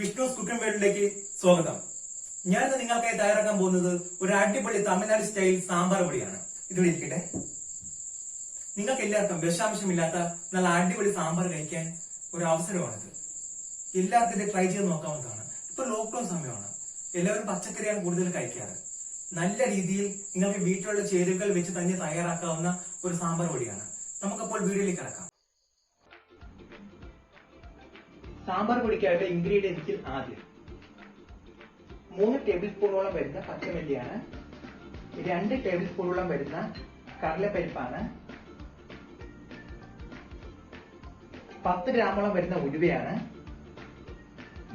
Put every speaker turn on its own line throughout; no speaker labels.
Vishnu's cooking വേൾഡിലേക്ക് സ്വാഗതം. ഞാനിന്ന് നിങ്ങൾക്കായി തയ്യാറാക്കാൻ പോകുന്നത് ഒരു അടിപൊളി തമിഴ്നാട് സ്റ്റൈൽ സാമ്പാർ പൊടിയാണ്. ഇതിവിടെ ഇരിക്കട്ടെ. നിങ്ങൾക്ക് എല്ലാവർക്കും വിഷാംശമില്ലാത്ത നല്ല അടിപൊളി സാമ്പാർ കഴിക്കാൻ ഒരു അവസരമാണിത്. എല്ലാവർക്കും ഇത് ട്രൈ ചെയ്ത് നോക്കാവുന്നതാണ്. ഇപ്പൊ ലോക്ക്ഡൌൺ സമയമാണ്, എല്ലാവരും പച്ചക്കറിയാണ് കൂടുതൽ കഴിക്കാറ്. നല്ല രീതിയിൽ നിങ്ങൾക്ക് വീട്ടിലുള്ള ചേരുവകൾ വെച്ച് തന്നെ തയ്യാറാക്കാവുന്ന ഒരു സാമ്പാർ പൊടിയാണ്. നമുക്കപ്പോൾ വീഡിയോയിലേക്ക് കിടക്കാം. സാമ്പാർ പൊടിക്കായിട്ട് ഇൻഗ്രീഡിയൻസിൽ ആദ്യം 3 ടേബിൾ സ്പൂണോളം വരുന്ന പച്ചമല്ലിയാണ്, 2 ടേബിൾ സ്പൂണോളം വരുന്ന കടലപ്പരിപ്പാണ്, 10 ഗ്രാമോളം വരുന്ന ഉലുവയാണ്.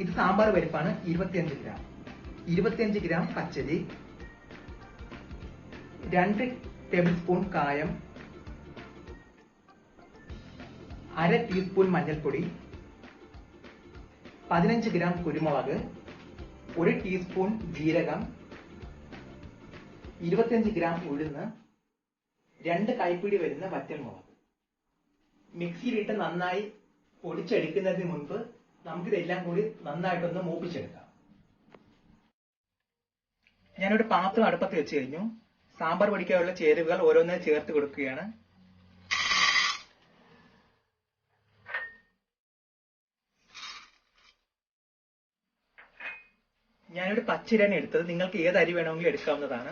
ഇത് സാമ്പാർ പരിപ്പാണ്. 25 ഗ്രാം പച്ചരി, 2 ടേബിൾ സ്പൂൺ കായം, 1/2 ടീസ്പൂൺ മഞ്ഞൾപ്പൊടി, 15 ഗ്രാം കുരുമുളക്, 1 ടീസ്പൂൺ ജീരകം, 25 ഗ്രാം ഉഴുന്ന്, 2 കൈപ്പിടി വരുന്ന വറ്റൽമുളക്. മിക്സിയിലിട്ട് നന്നായി പൊടിച്ചെടുക്കുന്നതിന് മുൻപ് നമുക്കിതെല്ലാം കൂടി നന്നായിട്ടൊന്ന് മൂപ്പിച്ചെടുക്കാം. ഞാനൊരു പാത്രം അടുപ്പത്ത് വെച്ച് കഴിഞ്ഞു. സാമ്പാർ പൊടിക്കാനുള്ള ചേരുവകൾ ഓരോന്നായി ചേർത്ത് കൊടുക്കുകയാണ്. ഞാനൊരു പച്ചരിയാണ് എടുത്തത്. നിങ്ങൾക്ക് ഏത് അരി വേണമെങ്കിലും എടുക്കാവുന്നതാണ്.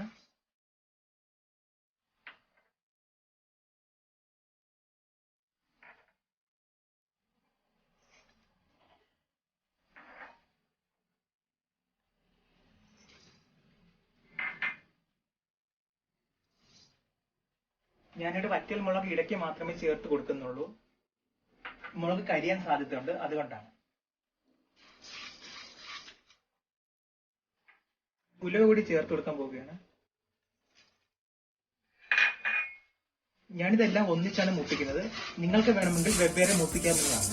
ഞാനൊരു വറ്റൽ മുളക് ഇടയ്ക്ക് മാത്രമേ ചേർത്ത് കൊടുക്കുന്നുള്ളൂ. മുളക് കരിയാൻ സാധ്യതയുണ്ട്, അതുകൊണ്ടാണ്. ഉലുവ കൂടി ചേർത്ത് കൊടുക്കാൻ പോവുകയാണ്. ഞാനിതെല്ലാം ഒന്നിച്ചാണ് മൂപ്പിക്കുന്നത്. നിങ്ങൾക്ക് വേണമെങ്കിൽ വെവ്വേറെ മൂപ്പിക്കാവുന്നതാണ്.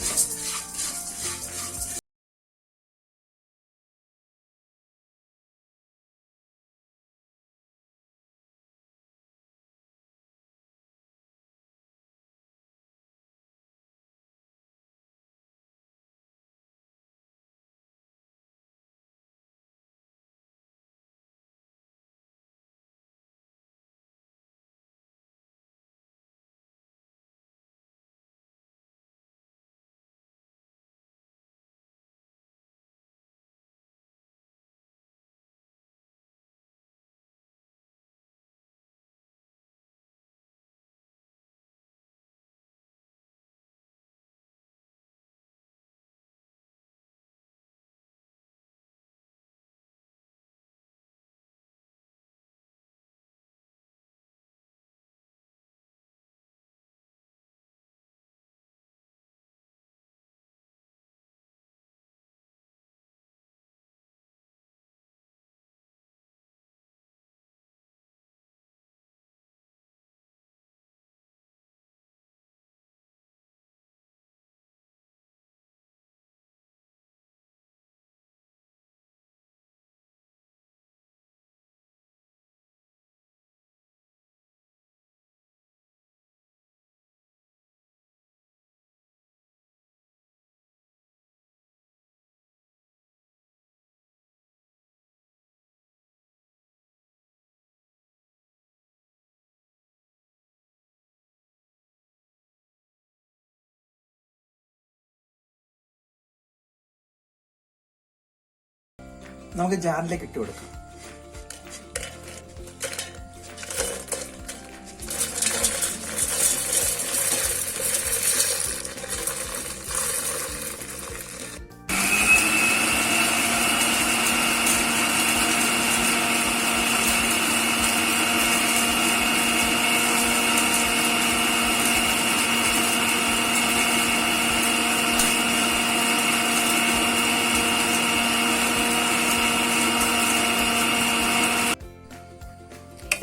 നമുക്ക് ജാറിലേക്ക് ഇട്ട് കൊടുക്കാം.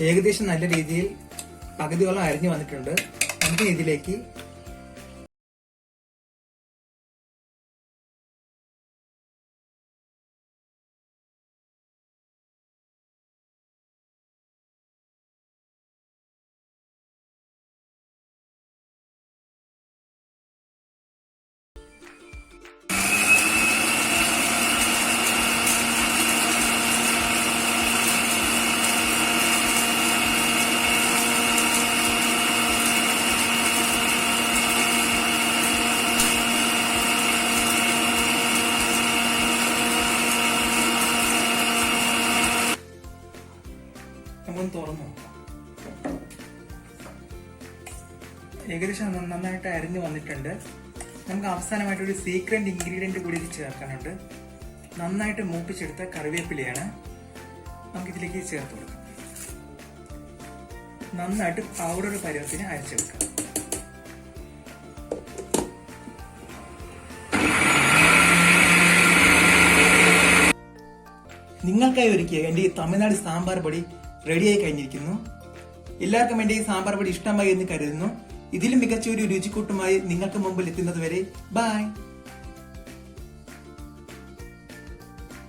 ഏകദേശം നല്ല രീതിയിൽ പകുതിയോളം അരിഞ്ഞു വന്നിട്ടുണ്ട്. നമുക്ക് ഇതിലേക്ക് ഏകദേശം നന്നായിട്ട് അരിഞ്ഞു വന്നിട്ടുണ്ട്. നമുക്ക് അവസാനമായിട്ട് ഒരു സീക്രട്ട് ഇൻഗ്രീഡിയന്റ് കൂടി ഇത് ചേർക്കാനുണ്ട്. നന്നായിട്ട് മൂപ്പിച്ചെടുത്ത കറിവേപ്പിലയാണ് നമുക്കിതിലേക്ക് ചേർത്ത് കൊടുക്കാം. നന്നായിട്ട് പൗഡർ പരുവത്തിന് അരച്ചെടുക്കാം. നിങ്ങൾക്കായി ഒരുക്കിയ എന്റെ ഈ തമിഴ്നാട് സാമ്പാർ പൊടി റെഡിയായി കഴിഞ്ഞിരിക്കുന്നു. എല്ലാവർക്കും എന്റെ ഈ സാമ്പാർ പൊടി ഇഷ്ടമായി എന്ന് കരുതുന്നു. ഇതിലും മികച്ച ഒരു രുചിക്കൂട്ടുമായി നിങ്ങൾക്ക് മുമ്പിൽ എത്തുന്നത് വരെ ബൈ.